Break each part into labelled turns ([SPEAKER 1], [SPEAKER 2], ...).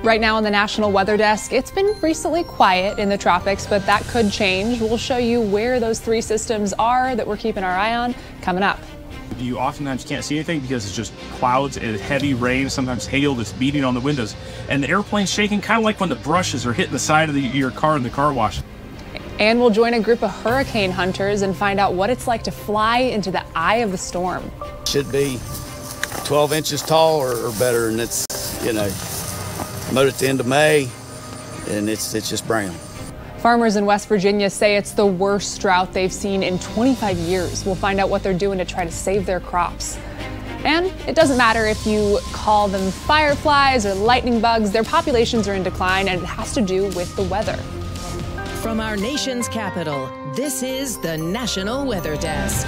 [SPEAKER 1] Right now on the National Weather Desk, it's been recently quiet in the tropics, but that could change. We'll show you where those three systems are that we're keeping our eye on coming up.
[SPEAKER 2] You oftentimes can't see anything because it's just clouds and heavy rain, sometimes hail that's beating on the windows. And the airplane's shaking kind of like when the brushes are hitting the side of your car in the car wash.
[SPEAKER 1] And we'll join a group of hurricane hunters and find out what it's like to fly into the eye of the storm.
[SPEAKER 3] Should be 12 inches tall or better, and it's, mowed at the end of May, and it's just brown.
[SPEAKER 1] Farmers in West Virginia say it's the worst drought they've seen in 25 years. We'll find out what they're doing to try to save their crops. And it doesn't matter if you call them fireflies or lightning bugs, their populations are in decline, and it has to do with the weather.
[SPEAKER 4] From our nation's capital, this is the National Weather Desk.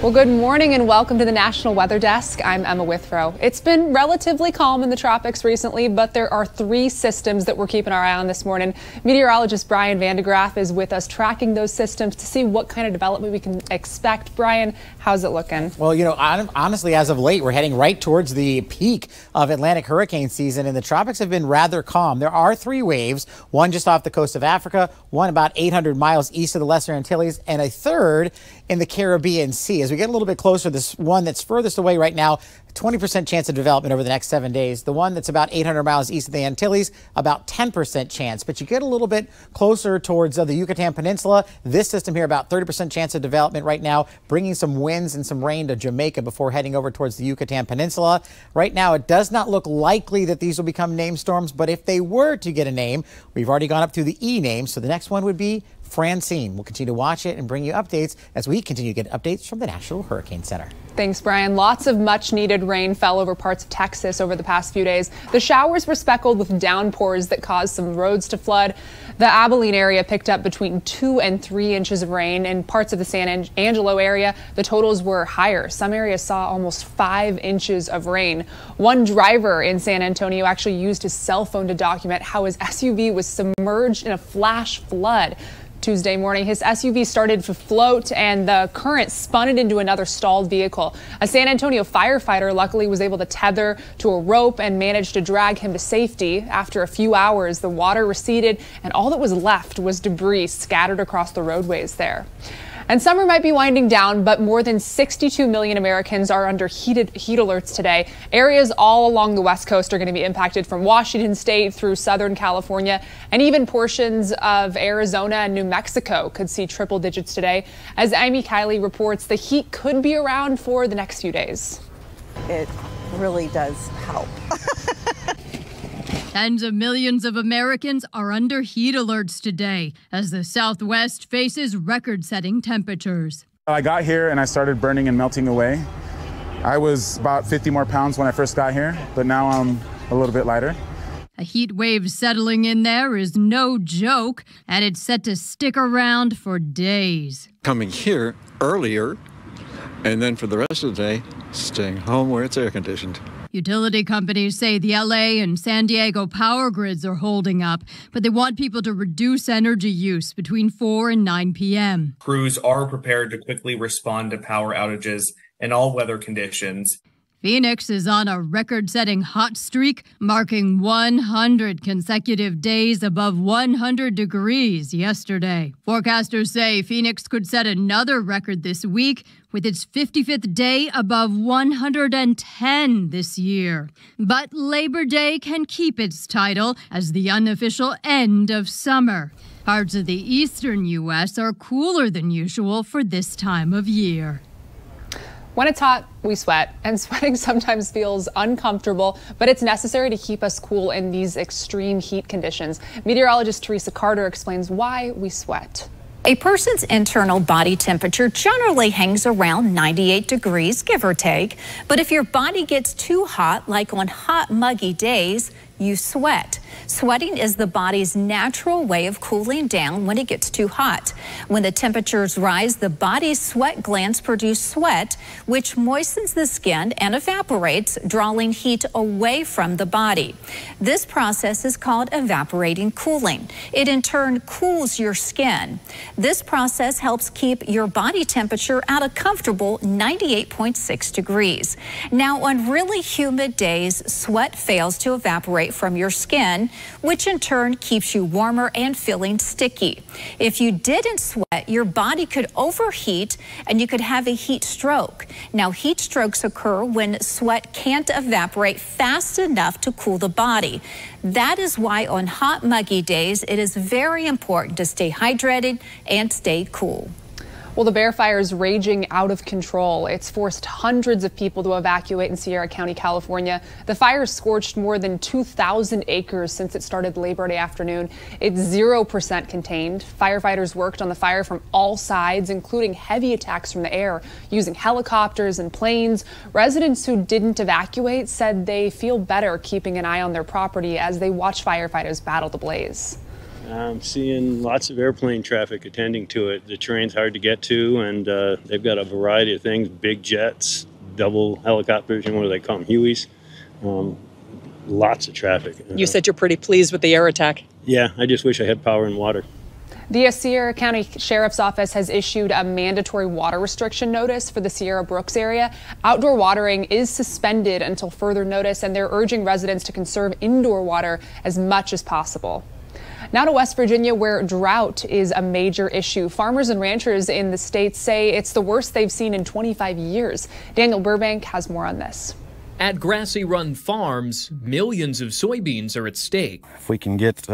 [SPEAKER 1] Well, good morning and welcome to the National Weather Desk. I'm Emma Withrow. It's been relatively calm in the tropics recently, but there are three systems that we're keeping our eye on this morning. Meteorologist Brian Vandegraff is with us tracking those systems to see what kind of development we can expect. Brian, how's it looking?
[SPEAKER 5] Well, honestly, as of late, we're heading right towards the peak of Atlantic hurricane season, and the tropics have been rather calm. There are three waves, one just off the coast of Africa, one about 800 miles east of the Lesser Antilles, and a third in the Caribbean Sea. As we get a little bit closer, this one that's furthest away right now, 20% chance of development over the next 7 days. The one that's about 800 miles east of the Antilles, about 10% chance. But you get a little bit closer towards the Yucatan Peninsula. This system here, about 30% chance of development right now, bringing some winds and some rain to Jamaica before heading over towards the Yucatan Peninsula. Right now, it does not look likely that these will become named storms, but if they were to get a name, we've already gone up through the E name, so the next one would be Francine. We'll continue to watch it and bring you updates as we continue to get updates from the National Hurricane Center.
[SPEAKER 1] Thanks, Brian. Lots of much needed rain fell over parts of Texas over the past few days. The showers were speckled with downpours that caused some roads to flood. The Abilene area picked up between 2 and 3 inches of rain. In parts of the San Angelo area, the totals were higher. Some areas saw almost 5 inches of rain. One driver in San Antonio actually used his cell phone to document how his SUV was submerged in a flash flood. Tuesday morning, his SUV started to float and the current spun it into another stalled vehicle. A San Antonio firefighter luckily was able to tether to a rope and managed to drag him to safety. After a few hours, the water receded and all that was left was debris scattered across the roadways there. And summer might be winding down, but more than 62 million Americans are under heat alerts today. Areas all along the West Coast are going to be impacted from Washington State through Southern California, and even portions of Arizona and New Mexico could see triple digits today. As Amy Kiley reports, the heat could be around for the next few days.
[SPEAKER 6] It really does help.
[SPEAKER 7] Tens of millions of Americans are under heat alerts today as the Southwest faces record-setting temperatures.
[SPEAKER 8] I got here and I started burning and melting away. I was about 50 more pounds when I first got here, but now I'm a little bit lighter.
[SPEAKER 7] A heat wave settling in there is no joke, and it's set to stick around for days.
[SPEAKER 9] Coming here earlier, and then for the rest of the day, staying home where it's air conditioned.
[SPEAKER 7] Utility companies say the LA and San Diego power grids are holding up, but they want people to reduce energy use between 4 and 9 p.m.
[SPEAKER 10] Crews are prepared to quickly respond to power outages in all weather conditions.
[SPEAKER 7] Phoenix is on a record-setting hot streak, marking 100 consecutive days above 100 degrees yesterday. Forecasters say Phoenix could set another record this week with its 55th day above 110 this year. But Labor Day can keep its title as the unofficial end of summer. Parts of the eastern U.S. are cooler than usual for this time of year.
[SPEAKER 1] When it's hot, we sweat, and sweating sometimes feels uncomfortable, but it's necessary to keep us cool in these extreme heat conditions. Meteorologist Teresa Carter explains why we sweat.
[SPEAKER 11] A person's internal body temperature generally hangs around 98 degrees, give or take. But if your body gets too hot, like on hot, muggy days, you sweat. Sweating is the body's natural way of cooling down when it gets too hot. When the temperatures rise, the body's sweat glands produce sweat, which moistens the skin and evaporates, drawing heat away from the body. This process is called evaporating cooling. It in turn cools your skin. This process helps keep your body temperature at a comfortable 98.6 degrees. Now, on really humid days, sweat fails to evaporate evaporate from your skin, which in turn keeps you warmer and feeling sticky. If you didn't sweat, your body could overheat and you could have a heat stroke. Now, heat strokes occur when sweat can't evaporate fast enough to cool the body. That is why on hot, muggy days, it is very important to stay hydrated and stay cool.
[SPEAKER 1] Well, the bear fire is raging out of control. It's forced hundreds of people to evacuate in Sierra County, California. The fire scorched more than 2,000 acres since it started Labor Day afternoon. It's 0% contained. Firefighters worked on the fire from all sides, including heavy attacks from the air, using helicopters and planes. Residents who didn't evacuate said they feel better keeping an eye on their property as they watch firefighters battle the blaze.
[SPEAKER 12] I'm seeing lots of airplane traffic attending to it. The terrain's hard to get to, and they've got a variety of things, big jets, double helicopters, and what do they call them, Hueys? Lots of traffic.
[SPEAKER 13] You said you're pretty pleased with the air attack.
[SPEAKER 12] Yeah, I just wish I had power and water.
[SPEAKER 1] The Sierra County Sheriff's Office has issued a mandatory water restriction notice for the Sierra Brooks area. Outdoor watering is suspended until further notice, and they're urging residents to conserve indoor water as much as possible. Now to West Virginia, where drought is a major issue. Farmers and ranchers in the state say it's the worst they've seen in 25 years. Daniel Burbank has more on this.
[SPEAKER 14] At Grassy Run Farms, millions of soybeans are at stake.
[SPEAKER 15] If we can get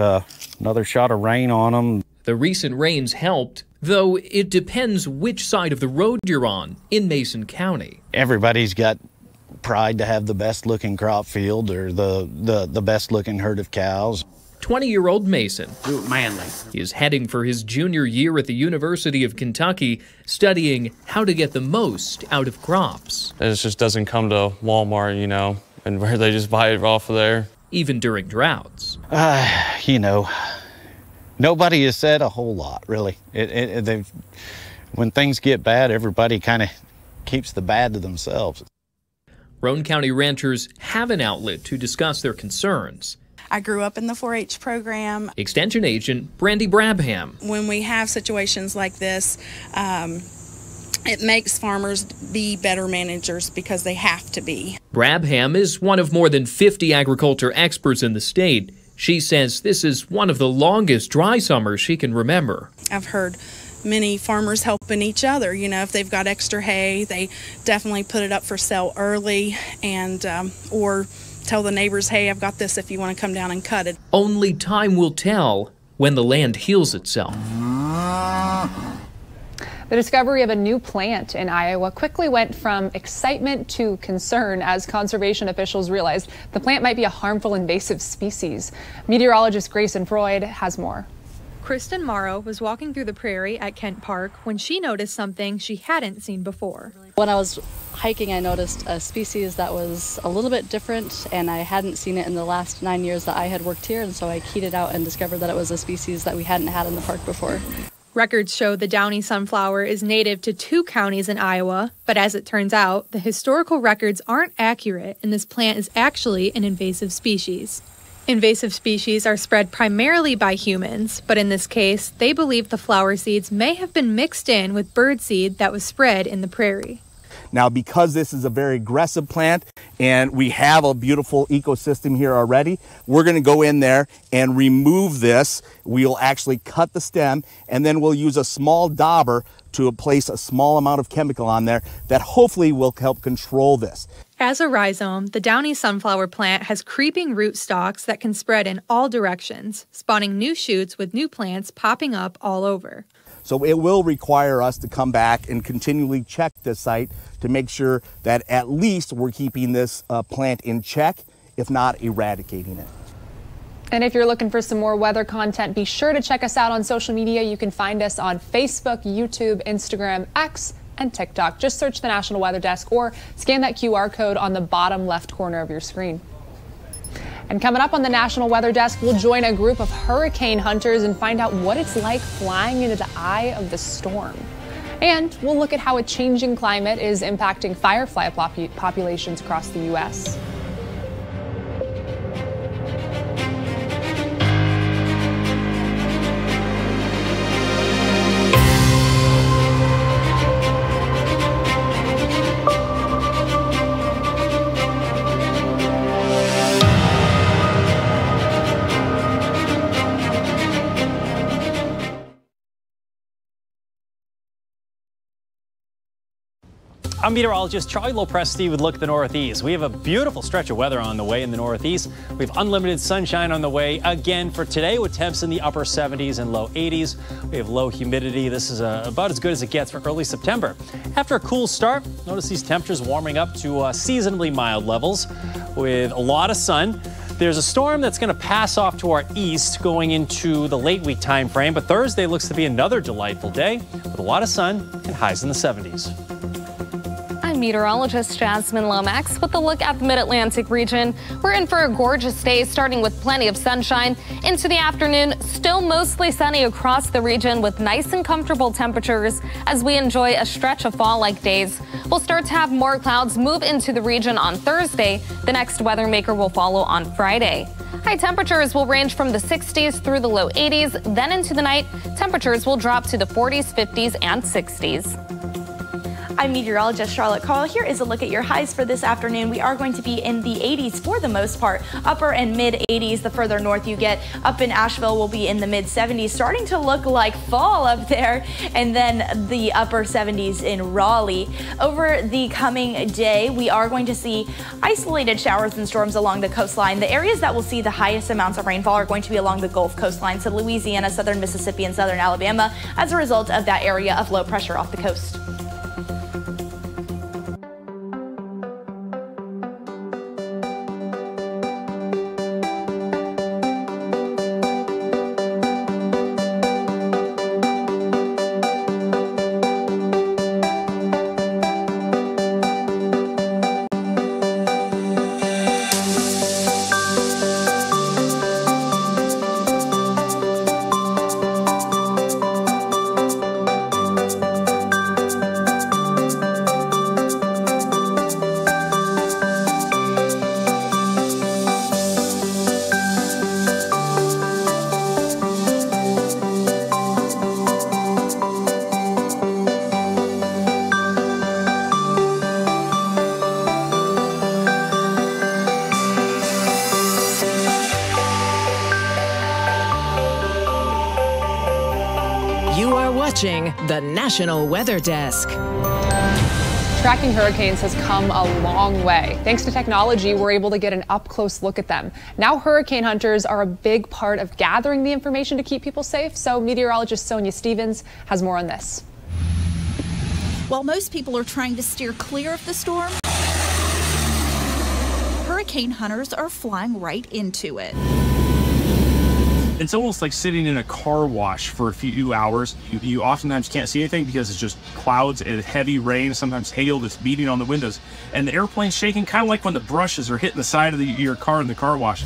[SPEAKER 15] another shot of rain on them.
[SPEAKER 14] The recent rains helped, though it depends which side of the road you're on in Mason County.
[SPEAKER 15] Everybody's got pride to have the best looking crop field or the best looking herd of cows.
[SPEAKER 14] 20-year-old Mason is heading for his junior year at the University of Kentucky, studying how to get the most out of crops.
[SPEAKER 16] It just doesn't come to Walmart, you know, and where they just buy it off of there.
[SPEAKER 14] Even during droughts.
[SPEAKER 15] You know, nobody has said a whole lot, really. When things get bad, everybody kind of keeps the bad to themselves.
[SPEAKER 14] Roane County ranchers have an outlet to discuss their concerns.
[SPEAKER 17] I grew up in the 4-H program.
[SPEAKER 14] Extension agent Brandy Brabham.
[SPEAKER 17] When we have situations like this, it makes farmers be better managers because they have to be.
[SPEAKER 14] Brabham is one of more than 50 agriculture experts in the state. She says this is one of the longest dry summers she can remember.
[SPEAKER 17] I've heard many farmers helping each other. You know, if they've got extra hay, they definitely put it up for sale early, and or tell the neighbors, hey, I've got this if you want to come down and cut it.
[SPEAKER 14] Only time will tell when the land heals itself.
[SPEAKER 1] The discovery of a new plant in Iowa quickly went from excitement to concern as conservation officials realized the plant might be a harmful invasive species. Meteorologist Grayson Freud has more.
[SPEAKER 18] Kristen Morrow was walking through the prairie at Kent Park when she noticed something she hadn't seen before.
[SPEAKER 19] When I was hiking, I noticed a species that was a little bit different, and I hadn't seen it in the last 9 years that I had worked here, and so I keyed it out and discovered that it was a species that we hadn't had in the park before.
[SPEAKER 18] Records show the downy sunflower is native to 2 counties in Iowa, but as it turns out, the historical records aren't accurate, and this plant is actually an invasive species. Invasive species are spread primarily by humans, but in this case, they believe the flower seeds may have been mixed in with bird seed that was spread in the prairie.
[SPEAKER 20] Now, because this is a very aggressive plant and we have a beautiful ecosystem here already, we're going to go in there and remove this. We'll actually cut the stem, and then we'll use a small dauber to place a small amount of chemical on there that hopefully will help control this.
[SPEAKER 18] As a rhizome, the downy sunflower plant has creeping root stalks that can spread in all directions, spawning new shoots with new plants popping up all over.
[SPEAKER 20] So it will require us to come back and continually check this site to make sure that at least we're keeping this plant in check, if not eradicating it.
[SPEAKER 1] And if you're looking for some more weather content, be sure to check us out on social media. You can find us on Facebook, YouTube, Instagram, X, and TikTok. Just search the National Weather Desk or scan that QR code on the bottom left corner of your screen. And coming up on the National Weather Desk, we'll join a group of hurricane hunters and find out what it's like flying into the eye of the storm. And we'll look at how a changing climate is impacting firefly populations across the U.S.
[SPEAKER 21] I'm meteorologist Charlie Lopresti with Look at the Northeast. We have a beautiful stretch of weather on the way in the Northeast. We have unlimited sunshine on the way again for today with temps in the upper 70s and low 80s. We have low humidity. This is about as good as it gets for early September. After a cool start, notice these temperatures warming up to seasonably mild levels with a lot of sun. There's a storm that's going to pass off to our east going into the late week time frame, but Thursday looks to be another delightful day with a lot of sun and highs in the 70s.
[SPEAKER 22] I'm meteorologist Jasmine Lomax with a look at the Mid-Atlantic region. We're in for a gorgeous day, starting with plenty of sunshine. Into the afternoon, still mostly sunny across the region with nice and comfortable temperatures as we enjoy a stretch of fall-like days. We'll start to have more clouds move into the region on Thursday. The next weather maker will follow on Friday. High temperatures will range from the 60s through the low 80s. Then into the night, temperatures will drop to the 40s, 50s, and 60s.
[SPEAKER 23] I'm meteorologist Charlotte Carl. Here is a look at your highs for this afternoon. We are going to be in the 80s for the most part, upper and mid 80s the further north you get. Up in Asheville, we'll be in the mid 70s, starting to look like fall up there, and then the upper 70s in Raleigh. Over the coming day, we are going to see isolated showers and storms along the coastline. The areas that will see the highest amounts of rainfall are going to be along the Gulf coastline, so Louisiana, southern Mississippi, and southern Alabama, as a result of that area of low pressure off the coast.
[SPEAKER 4] The National Weather Desk.
[SPEAKER 1] Tracking hurricanes has come a long way. Thanks to technology, we're able to get an up-close look at them. Now hurricane hunters are a big part of gathering the information to keep people safe. So meteorologist Sonia Stevens has more on this.
[SPEAKER 24] While most people are trying to steer clear of the storm, hurricane hunters are flying right into it.
[SPEAKER 2] It's almost like sitting in a car wash for a few hours. You oftentimes can't see anything because it's just clouds and heavy rain, sometimes hail that's beating on the windows. And the airplane's shaking kind of like when the brushes are hitting the side of your car in the car wash.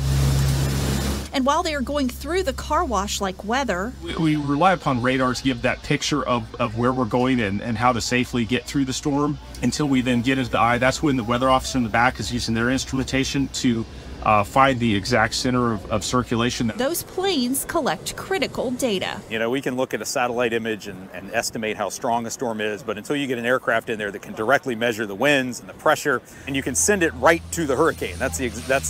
[SPEAKER 24] And while they are going through the car wash like weather,
[SPEAKER 2] we rely upon radar to give that picture of where we're going and how to safely get through the storm until we then get into the eye. That's when the weather officer in the back is using their instrumentation to find the exact center of circulation.
[SPEAKER 24] Those planes collect critical data.
[SPEAKER 25] You know, we can look at a satellite image and estimate how strong a storm is, but until you get an aircraft in there that can directly measure the winds and the pressure, and you can send it right to the hurricane. That's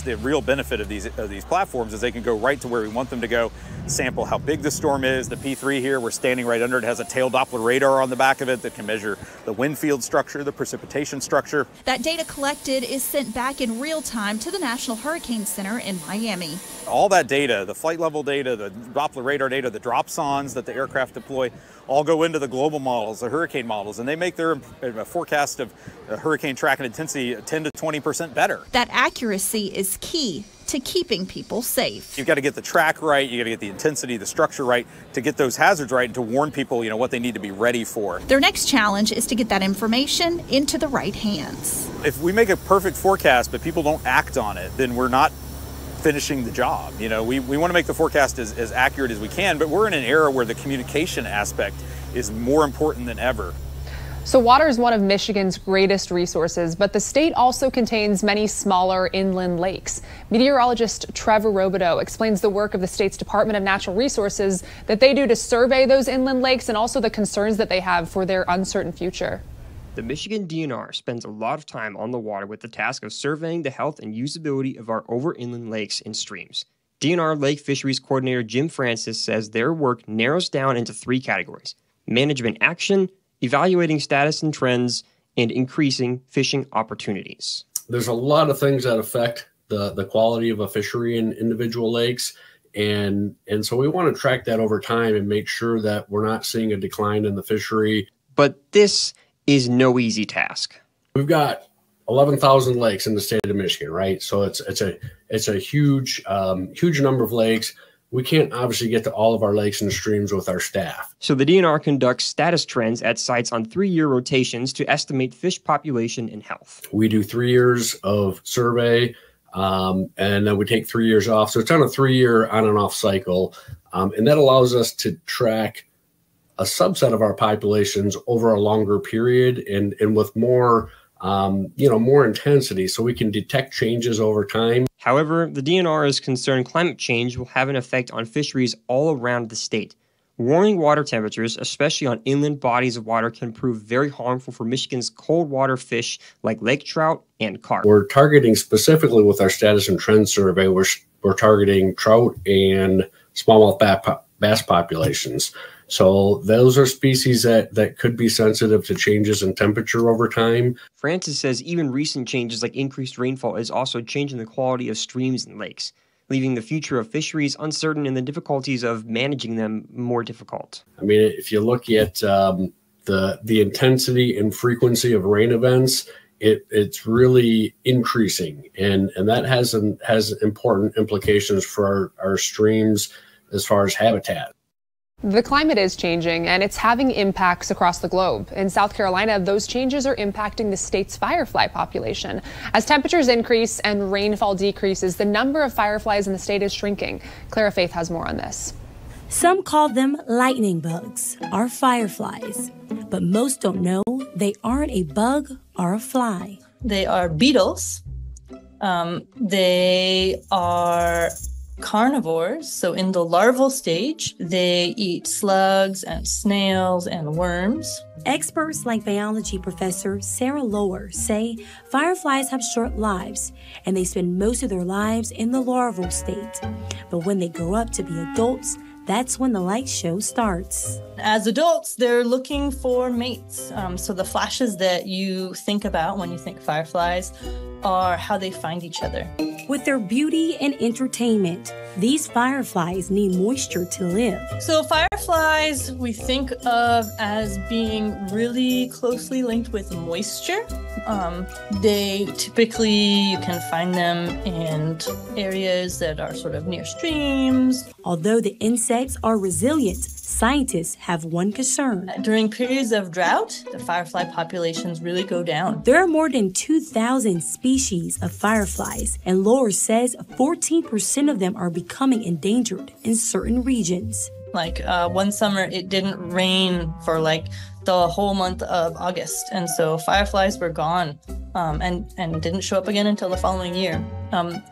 [SPEAKER 25] the real benefit of these platforms, is they can go right to where we want them to go, sample how big the storm is. The P3 here, we're standing right under it, has a tail Doppler radar on the back of it that can measure the wind field structure, the precipitation structure.
[SPEAKER 24] That data collected is sent back in real time to the National Hurricane Center in Miami.
[SPEAKER 25] All that data, the flight level data, the Doppler radar data, the dropsondes that the aircraft deploy, all go into the global models, the hurricane models, and they make their forecast of hurricane track and intensity 10 to 20% better.
[SPEAKER 24] That accuracy is key to keeping people safe.
[SPEAKER 25] You've got to get the track right, you got to get the intensity, the structure right, to get those hazards right and to warn people, what they need to be ready for.
[SPEAKER 24] Their next challenge is to get that information into the right hands.
[SPEAKER 25] If we make a perfect forecast but people don't act on it, then we're not finishing the job. We want to make the forecast as accurate as we can, but we're in an era where the communication aspect is more important than ever.
[SPEAKER 1] So water is one of Michigan's greatest resources, but the state also contains many smaller inland lakes. Meteorologist Trevor Robideau explains the work of the state's Department of Natural Resources that they do to survey those inland lakes and also the concerns that they have for their uncertain future.
[SPEAKER 26] The Michigan DNR spends a lot of time on the water with the task of surveying the health and usability of our over-inland lakes and streams. DNR Lake Fisheries Coordinator Jim Francis says their work narrows down into 3 categories: management action, evaluating status and trends, and increasing fishing opportunities.
[SPEAKER 3] There's a lot of things that affect the quality of a fishery in individual lakes. And so we want to track that over time and make sure that we're not seeing a decline in the fishery.
[SPEAKER 26] But this is no easy task.
[SPEAKER 3] We've got 11,000 lakes in the state of Michigan, right? So it's a huge number of lakes. We can't obviously get to all of our lakes and streams with our staff.
[SPEAKER 26] So the DNR conducts status trends at sites on 3-year rotations to estimate fish population and health.
[SPEAKER 3] We do 3 years of survey, and then we take 3 years off. So it's on a 3-year on and off cycle. And that allows us to track a subset of our populations over a longer period and with more more intensity, so we can detect changes over time.
[SPEAKER 26] However, the DNR is concerned climate change will have an effect on fisheries all around the state. Warming water temperatures, especially on inland bodies of water, can prove very harmful for Michigan's cold water fish like lake trout and carp.
[SPEAKER 3] We're targeting specifically with our status and trend survey, we're targeting trout and smallmouth bass populations. So those are species that could be sensitive to changes in temperature over time.
[SPEAKER 26] Francis says even recent changes like increased rainfall is also changing the quality of streams and lakes, leaving the future of fisheries uncertain and the difficulties of managing them more difficult.
[SPEAKER 3] I mean, if you look at the intensity and frequency of rain events, it's really increasing, and that has important implications for our streams as far as habitat.
[SPEAKER 1] The climate is changing, and it's having impacts across the globe. In South Carolina, those changes are impacting the state's firefly population. As temperatures increase and rainfall decreases, the number of fireflies in the state is shrinking. Clara Faith has more on this.
[SPEAKER 5] Some call them lightning bugs, or fireflies, but most don't know they aren't a bug or a fly.
[SPEAKER 6] They are beetles. They are carnivores, so in the larval stage, they eat slugs and snails and worms.
[SPEAKER 5] Experts like biology professor Sarah Lower say fireflies have short lives and they spend most of their lives in the larval state. But when they grow up to be adults, that's when the light show starts.
[SPEAKER 6] As adults, they're looking for mates. So the flashes that you think about when you think fireflies are how they find each other.
[SPEAKER 5] With their beauty and entertainment, these fireflies need moisture to live.
[SPEAKER 6] So fireflies we think of as being really closely linked with moisture. They typically, you can find them in areas that are sort of near streams.
[SPEAKER 5] Although the insects are resilient, scientists have one concern.
[SPEAKER 6] During periods of drought, the firefly populations really go down.
[SPEAKER 5] There are more than 2,000 species of fireflies, and Laura says 14% of them are becoming endangered in certain regions.
[SPEAKER 6] Like one summer, it didn't rain for like the whole month of August, and so fireflies were gone and didn't show up again until the following year.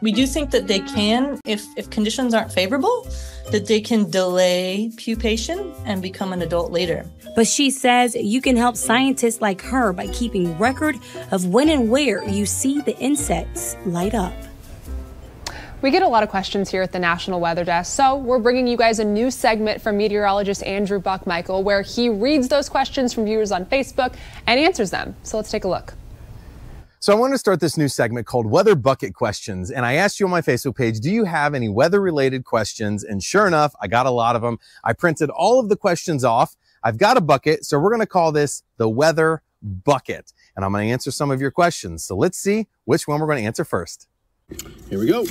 [SPEAKER 6] We do think that they can, if conditions aren't favorable, that they can delay pupation and become an adult later.
[SPEAKER 5] But she says you can help scientists like her by keeping record of when and where you see the insects light up.
[SPEAKER 1] We get a lot of questions here at the National Weather Desk, so we're bringing you guys a new segment from meteorologist Andrew Buckmichael, where he reads those questions from viewers on Facebook and answers them. So let's take a look.
[SPEAKER 8] So I want to start this new segment called Weather Bucket Questions. And I asked you on my Facebook page, do you have any weather-related questions? And sure enough, I got a lot of them. I printed all of the questions off. I've got a bucket, so we're going to call this the Weather Bucket. And I'm going to answer some of your questions. So let's see which one we're going to answer first. Here we go.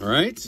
[SPEAKER 8] All right.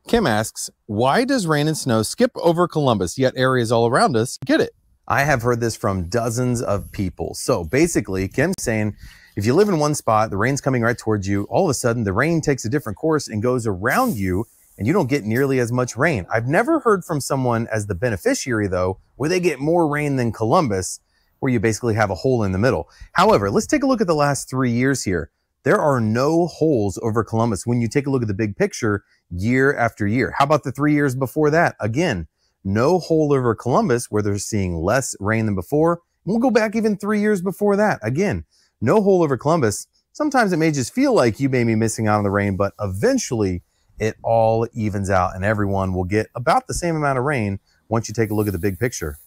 [SPEAKER 8] Kim asks, why does rain and snow skip over Columbus, yet areas all around us get it? I have heard this from dozens of people. So basically, Kim's saying, if you live in one spot, the rain's coming right towards you, all of a sudden the rain takes a different course and goes around you, and you don't get nearly as much rain. I've never heard from someone as the beneficiary, though, where they get more rain than Columbus, where you basically have a hole in the middle. However, let's take a look at the last 3 years here. There are no holes over Columbus when you take a look at the big picture year after year. How about the 3 years before that? Again, no hole over Columbus where they're seeing less rain than before. And we'll go back even 3 years before that. Again, no hole over Columbus. Sometimes it may just feel like you may be missing out on the rain, but eventually it all evens out and everyone will get about the same amount of rain once you take a look at the big picture.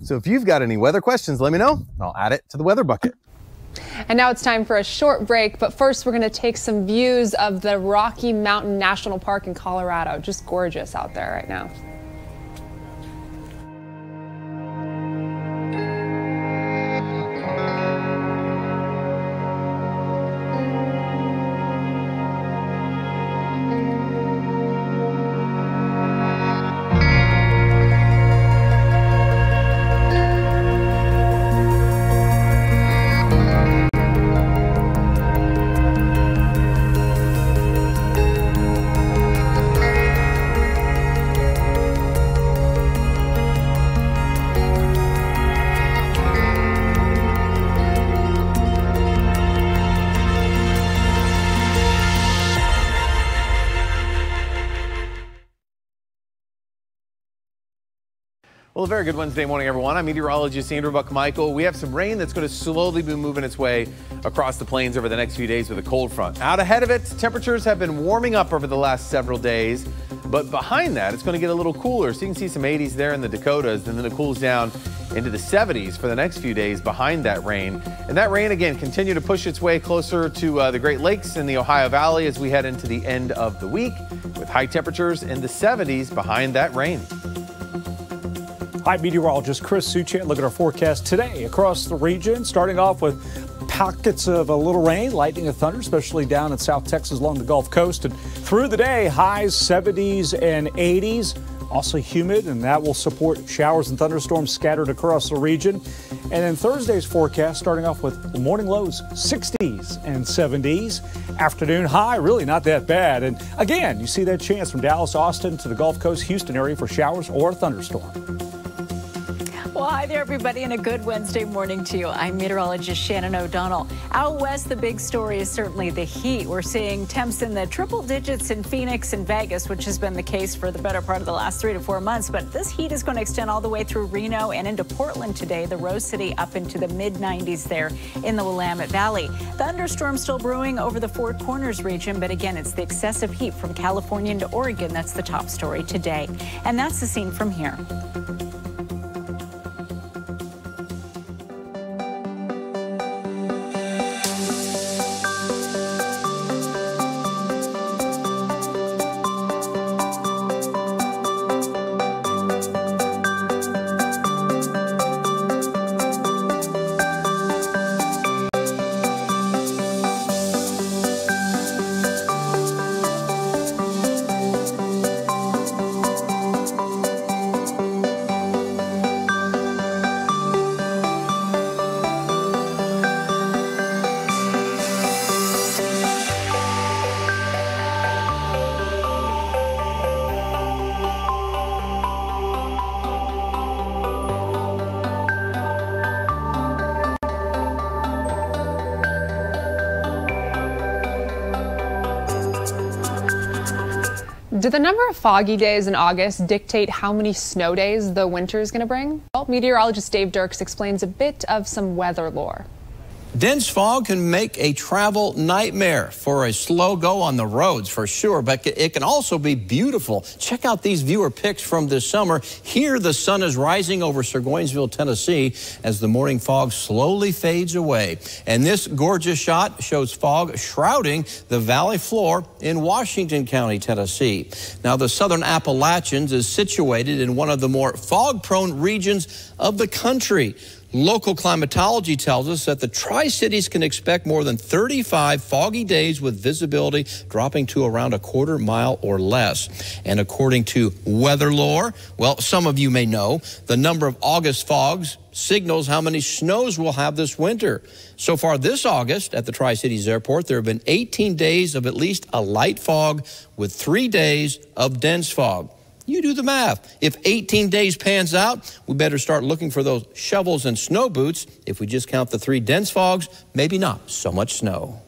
[SPEAKER 8] So if you've got any weather questions, let me know and I'll add it to the weather bucket.
[SPEAKER 1] And now it's time for a short break, but first we're going to take some views of the Rocky Mountain National Park in Colorado. Just gorgeous out there right now.
[SPEAKER 8] Well, a very good Wednesday morning, everyone. I'm meteorologist Andrew Buck-Michael. We have some rain that's going to slowly be moving its way across the plains over the next few days with a cold front. Out ahead of it, temperatures have been warming up over the last several days, but behind that, it's going to get a little cooler. So you can see some 80s there in the Dakotas, and then it cools down into the 70s for the next few days behind that rain. And that rain, again, continue to push its way closer to the Great Lakes and the Ohio Valley as we head into the end of the week, with high temperatures in the 70s behind that rain.
[SPEAKER 7] Hi, meteorologist Chris Suchet. Look at our forecast today across the region, starting off with pockets of a little rain, lightning and thunder, especially down in South Texas along the Gulf Coast. And through the day, highs 70s and 80s. Also humid, and that will support showers and thunderstorms scattered across the region. And then Thursday's forecast, starting off with morning lows 60s and 70s. Afternoon high, really not that bad. And again, you see that chance from Dallas, Austin to the Gulf Coast, Houston area for showers or a thunderstorm.
[SPEAKER 9] Well, hi there, everybody, and a good Wednesday morning to you. I'm meteorologist Shannon O'Donnell. Out west, the big story is certainly the heat. We're seeing temps in the triple digits in Phoenix and Vegas, which has been the case for the better part of the last 3 to 4 months. But this heat is going to extend all the way through Reno and into Portland today, the Rose City up into the mid-90s there in the Willamette Valley. Thunderstorms still brewing over the Four Corners region, but again, it's the excessive heat from California into Oregon that's the top story today. And that's the scene from here.
[SPEAKER 1] Do the number of foggy days in August dictate how many snow days the winter is going to bring? Well, meteorologist Dave Dirks explains a bit of some weather lore.
[SPEAKER 10] Dense fog can make a travel nightmare for a slow go on the roads for sure, but it can also be beautiful. Check out these viewer pics from this summer. Here the sun is rising over Burgonsville, Tennessee as the morning fog slowly fades away. And this gorgeous shot shows fog shrouding the valley floor in Washington County, Tennessee. Now the southern Appalachians is situated in one of the more fog-prone regions of the country. Local climatology tells us that the Tri-Cities can expect more than 35 foggy days with visibility dropping to around a quarter mile or less. And according to weather lore, well, some of you may know, the number of August fogs signals how many snows we'll have this winter. So far this August at the Tri-Cities Airport, there have been 18 days of at least a light fog with 3 days of dense fog. You do the math. If 18 days pans out, we better start looking for those shovels and snow boots. If we just count the 3 dense fogs, maybe not so much snow.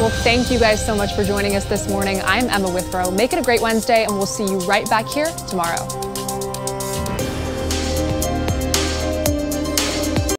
[SPEAKER 1] Well, thank you guys so much for joining us this morning. I'm Emma Withrow. Make it a great Wednesday, and we'll see you right back here tomorrow.